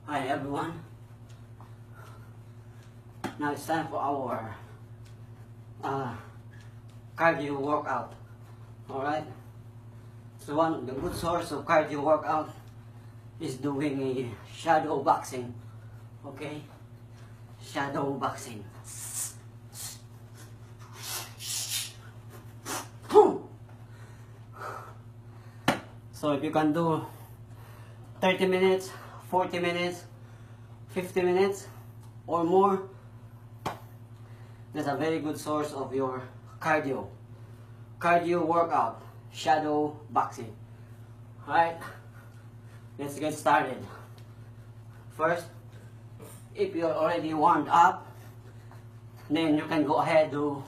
Hi everyone. Now it's time for our cardio workout. Alright? So the good source of cardio workout is doing a shadow boxing. Okay? Shadow boxing. So if you can do 30 minutes, 40 minutes, 50 minutes or more, that's a very good source of your cardio workout, shadow boxing. Alright, let's get started. First, if you're already warmed up, then you can go ahead do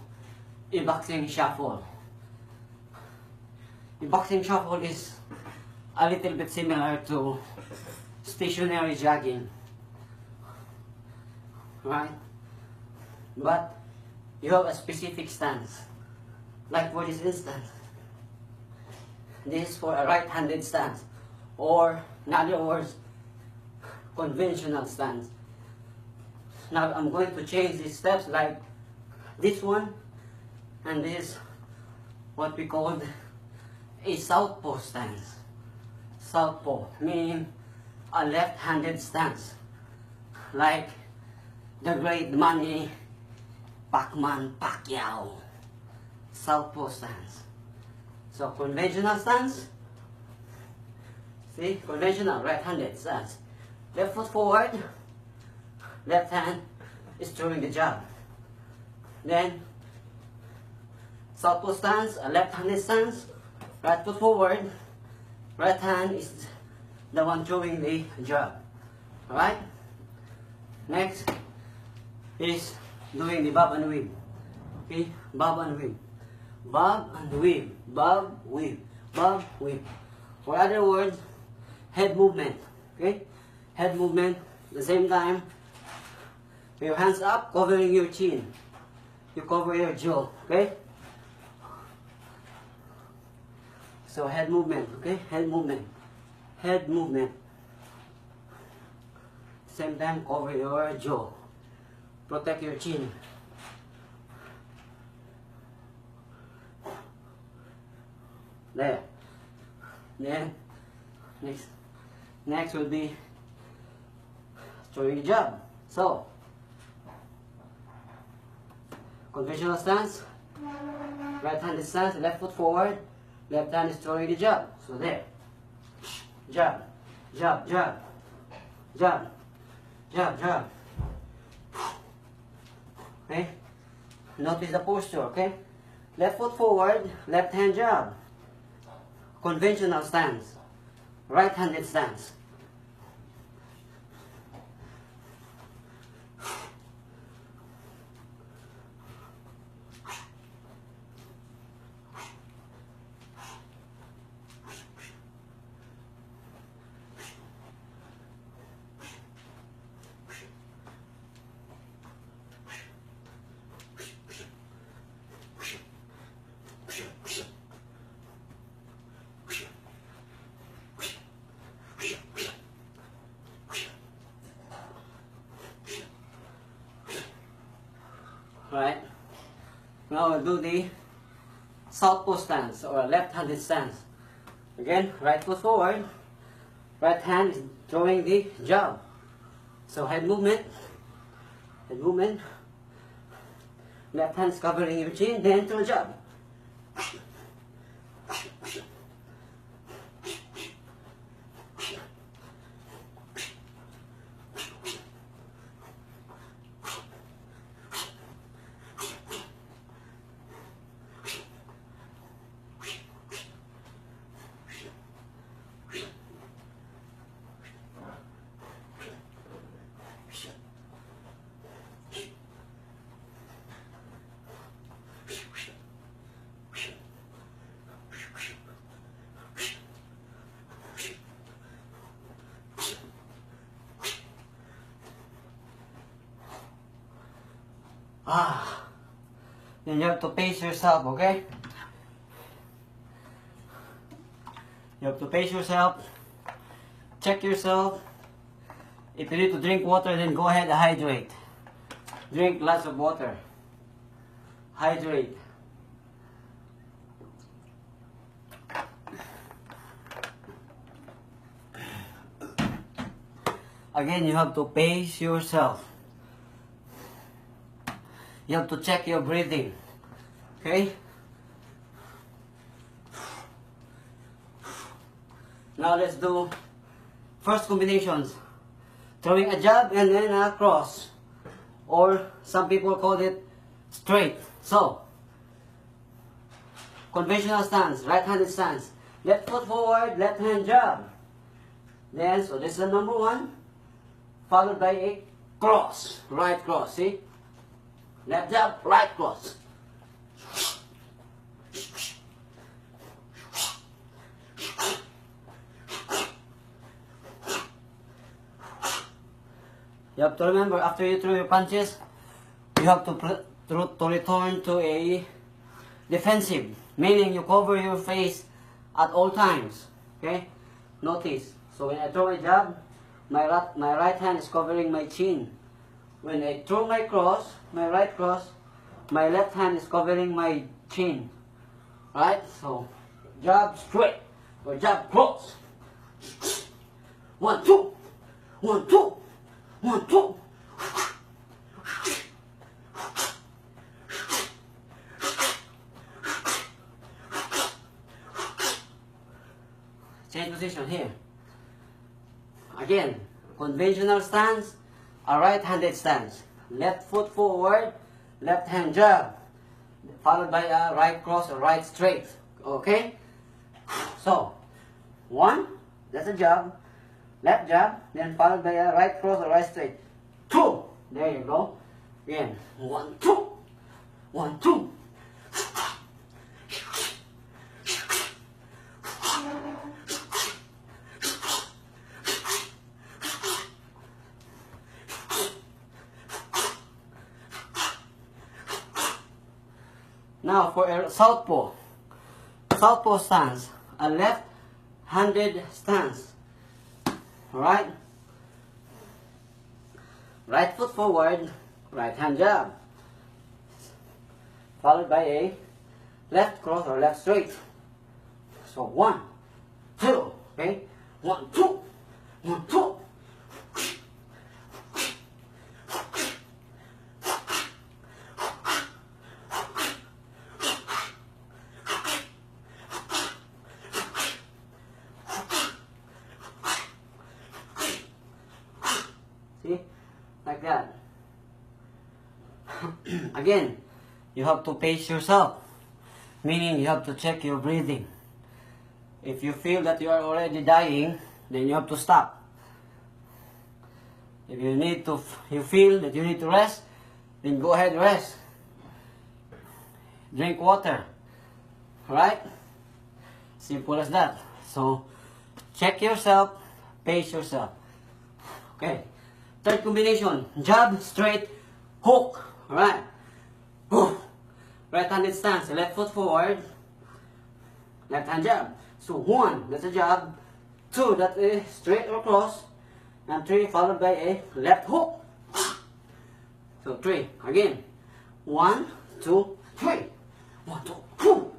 a boxing shuffle. The boxing shuffle is a little bit similar to stationary jogging, right? But you have a specific stance. Like for this instance, this is for a right-handed stance, or in other words, conventional stance. Now I'm going to change these steps, like this one, and this, what we call a southpaw stance. Southpaw, meaning a left-handed stance, like the great Manny Pacquiao. Southpaw stance. So conventional stance, see, conventional right-handed stance. Left foot forward, left hand is throwing the jab. Then southpaw stance, a left-handed stance, right foot forward, right hand is the one throwing the jab. Alright? Next is doing the bob and weave. Okay? Bob and weave. Bob and weave. Bob, weave. Bob, weave. For other words, head movement. Okay? Head movement. At the same time, with your hands up, covering your chin. You cover your jaw. Okay? So head movement, okay? Head movement. Head movement. Same time, cover your jaw. Protect your chin. There. Then, next will be throwing the jab. So, conventional stance, right-handed stance, left foot forward, left hand is throwing the jab. So there. Jab, jab, jab, jab, jab, jab. Okay? Notice the posture, okay? Left foot forward, left hand jab. Conventional stance. Right-handed stance. Right? Now we'll do the southpaw stance or left-handed stance. Again, right foot forward, right hand is throwing the jab. So head movement, left hand is covering your chin, then throw jab. Then you have to pace yourself, okay? You have to pace yourself, check yourself, If you need to drink water, then go ahead and hydrate. Drink lots of water. Hydrate. Again, you have to pace yourself. You have to check your breathing. Okay? Now let's do first combinations. Throwing a jab and then a cross. Or some people call it straight. So, conventional stance, right-handed stance. Left foot forward, left hand jab. Then, so this is the number one. Followed by a cross, right cross, see? Left jab, right cross. You have to remember, after you throw your punches, you have to return to a defensive, meaning you cover your face at all times. Okay? Notice. So when I throw a jab, my right hand is covering my chin. When I throw my cross, my right cross, my left hand is covering my chin. Right? So, jab straight or jab cross. 1, 2, 1, 2, 1, 2. Change position here. Again, conventional stance, a right-handed stance. Left foot forward, left hand jab, followed by a right cross or right straight. Okay? So, 1, that's a jab, left jab, then followed by a right cross or right straight. 2, there you go. Again, 1, 2, 1, 2. Now for a southpaw stance, a left-handed stance. Alright? Right foot forward, right hand jab, followed by a left cross or left straight. So 1, 2, okay? 1, 2, 1, 2. See? Like that. Again, you have to pace yourself. Meaning you have to check your breathing. If you feel that you are already dying, then you have to stop. If you feel that you need to rest, then go ahead and rest. Drink water. Right? Simple as that. So, check yourself, pace yourself. Okay. Third combination, jab, straight, hook. Alright. Right-handed stance, left foot forward, left hand jab. So 1, that's a jab. 2, that's a straight or cross. And 3, followed by a left hook. So 3, again. 1, 2, 3. 1, 2, 2.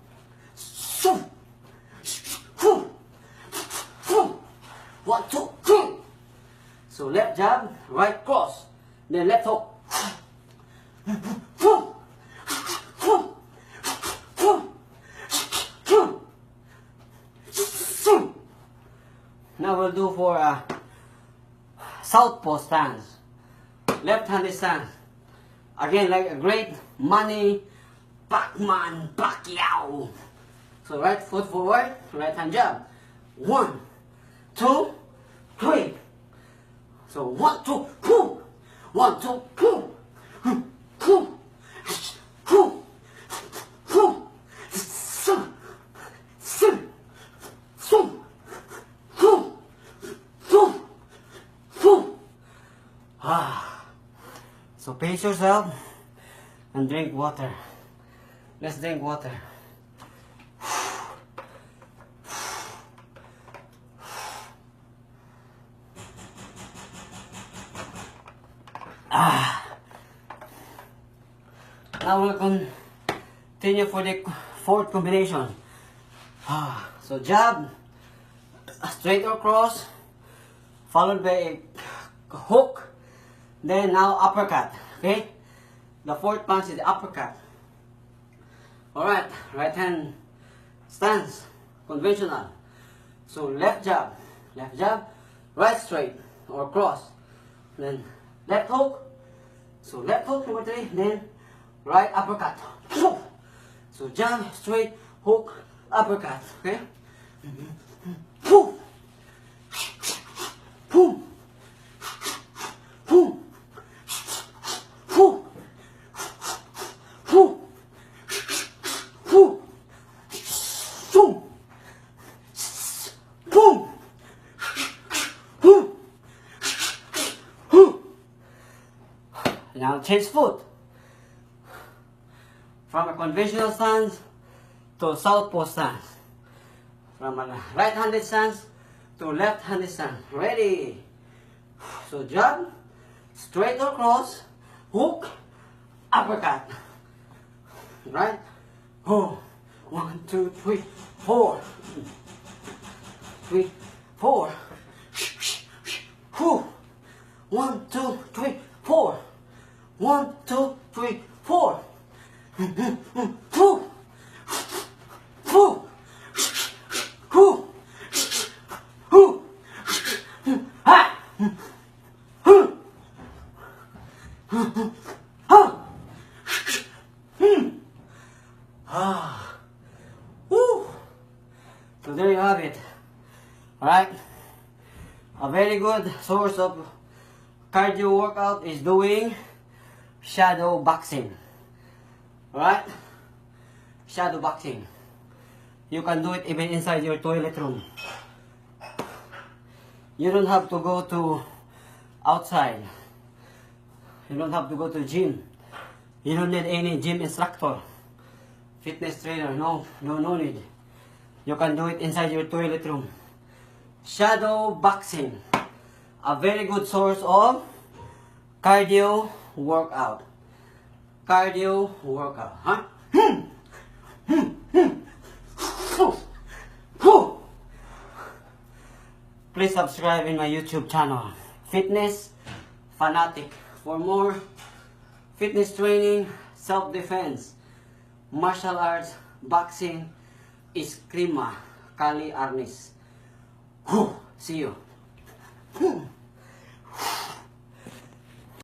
So, 1, 2, 3. So left jab, right cross, then left hook. Now we'll do for a southpaw stance, left-handed stance. Again, like a great Manny Pacquiao. So right foot forward, right hand jab. 1, 2, 3. So 1, 2, 2. 1, 2, 2. 2. 2. 2. So pace yourself and drink water. Let's drink water. Now we'll continue for the fourth combination. So jab, straight or cross, followed by a hook, then now uppercut. Okay? The fourth punch is the uppercut. Alright, right hand stance, conventional. So left jab, right straight or cross. Then left hook. So left hook number 3, then right uppercut. So jab, straight, hook, uppercut. Okay? Boom. Boom. Boom. Boom. Boom. Boom. Boom. Boom. Boom. Boom. Now change foot. From a conventional stance to southpaw stance. From a right-handed stance to left-handed stance. Ready? So jab, straight or cross, hook, uppercut. Right? Oh, 1, 2, 3, 4. 3, 4. 1, 2, 3, 4. 1, 2, 3, 4. So there you have it. Alright? A very good source of cardio workout is doing shadow boxing. Alright? Shadow boxing. You can do it even inside your toilet room. You don't have to go to outside. You don't have to go to gym. You don't need any gym instructor, fitness trainer. No need. You can do it inside your toilet room. Shadow boxing. A very good source of cardio workout. Cardio workout. Huh? Please subscribe in my YouTube channel, Fitness Fanatic, for more fitness training, self-defense, martial arts, boxing, eskrima, kali arnis. See you.